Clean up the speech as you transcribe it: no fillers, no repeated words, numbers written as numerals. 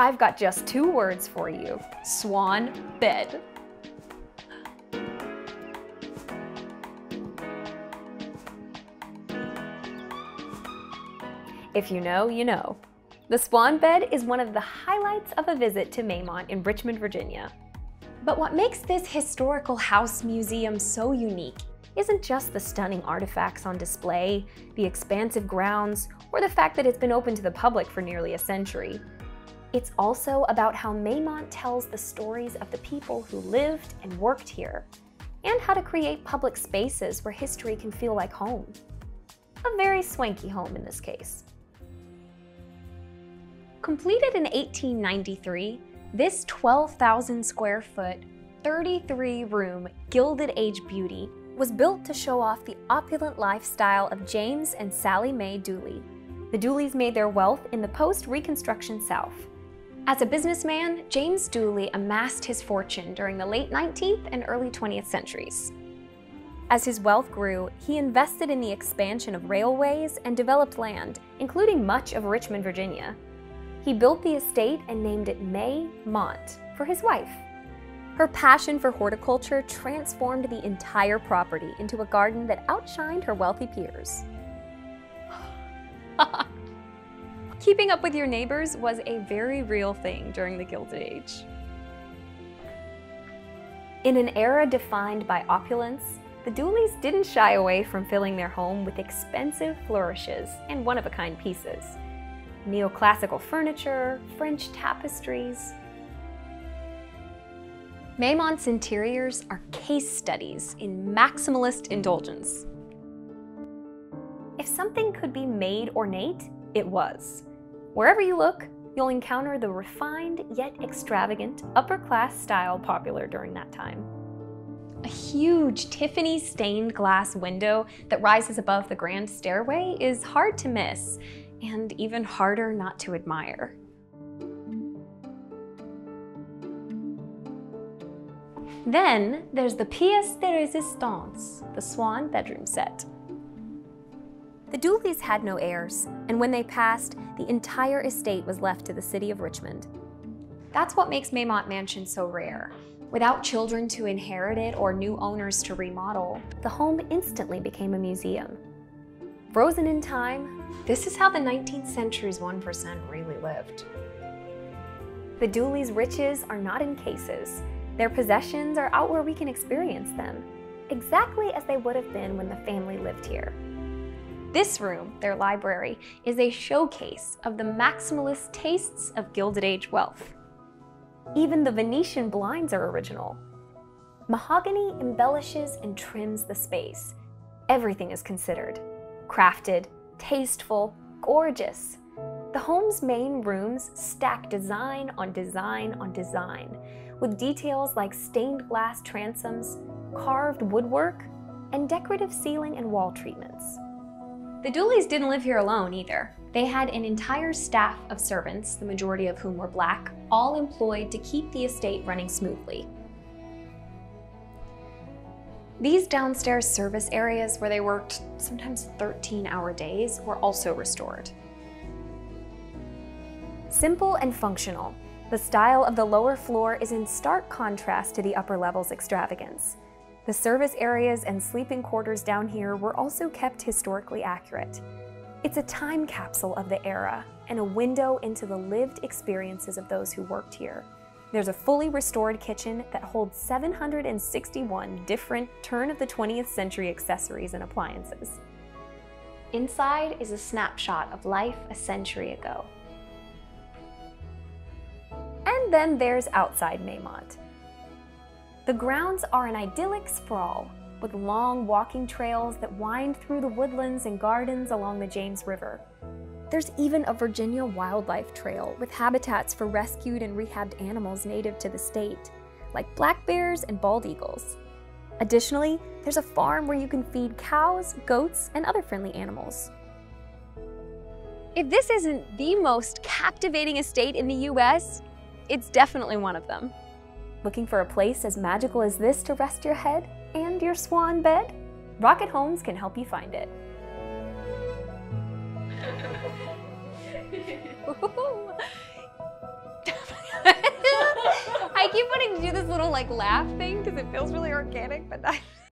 I've got just 2 words for you: swan bed. If you know, you know. The swan bed is one of the highlights of a visit to Maymont in Richmond, Virginia. But what makes this historical house museum so unique isn't just the stunning artifacts on display, the expansive grounds, or the fact that it's been open to the public for nearly a century. It's also about how Maymont tells the stories of the people who lived and worked here, and how to create public spaces where history can feel like home. A very swanky home in this case. Completed in 1893, this 12,000 square foot, 33-room Gilded Age beauty was built to show off the opulent lifestyle of James and Sally Mae Dooley. The Dooleys made their wealth in the post-Reconstruction South. As a businessman, James Dooley amassed his fortune during the late 19th and early 20th centuries. As his wealth grew, he invested in the expansion of railways and developed land, including much of Richmond, Virginia. He built the estate and named it Maymont for his wife. Her passion for horticulture transformed the entire property into a garden that outshined her wealthy peers. Keeping up with your neighbors was a very real thing during the Gilded Age. In an era defined by opulence, the Dooleys didn't shy away from filling their home with expensive flourishes and one-of-a-kind pieces. Neoclassical furniture, French tapestries. Maymont's interiors are case studies in maximalist indulgence. If something could be made ornate, it was. Wherever you look, you'll encounter the refined yet extravagant upper-class style popular during that time. A huge Tiffany stained glass window that rises above the grand stairway is hard to miss, and even harder not to admire. Then there's the pièce de résistance, the swan bedroom set. The Dooleys had no heirs, and when they passed, the entire estate was left to the city of Richmond. That's what makes Maymont Mansion so rare. Without children to inherit it or new owners to remodel, the home instantly became a museum. Frozen in time, this is how the 19th century's 1% really lived. The Dooleys' riches are not in cases. Their possessions are out where we can experience them, exactly as they would have been when the family lived here. This room, their library, is a showcase of the maximalist tastes of Gilded Age wealth. Even the Venetian blinds are original. Mahogany embellishes and trims the space. Everything is considered. Crafted, tasteful, gorgeous. The home's main rooms stack design on design on design, with details like stained glass transoms, carved woodwork, and decorative ceiling and wall treatments. The Dooleys didn't live here alone either. They had an entire staff of servants, the majority of whom were Black, all employed to keep the estate running smoothly. These downstairs service areas where they worked sometimes 13-hour days were also restored. Simple and functional, the style of the lower floor is in stark contrast to the upper level's extravagance. The service areas and sleeping quarters down here were also kept historically accurate. It's a time capsule of the era and a window into the lived experiences of those who worked here. There's a fully restored kitchen that holds 761 different turn-of-the-20th century accessories and appliances. Inside is a snapshot of life a century ago. And then there's outside Maymont. The grounds are an idyllic sprawl, with long walking trails that wind through the woodlands and gardens along the James River. There's even a Virginia wildlife trail with habitats for rescued and rehabbed animals native to the state, like black bears and bald eagles. Additionally, there's a farm where you can feed cows, goats, and other friendly animals. If this isn't the most captivating estate in the US, it's definitely one of them. Looking for a place as magical as this to rest your head and your swan bed? Rocket Homes can help you find it. I keep wanting to do this little like laugh thing because it feels really organic, but not.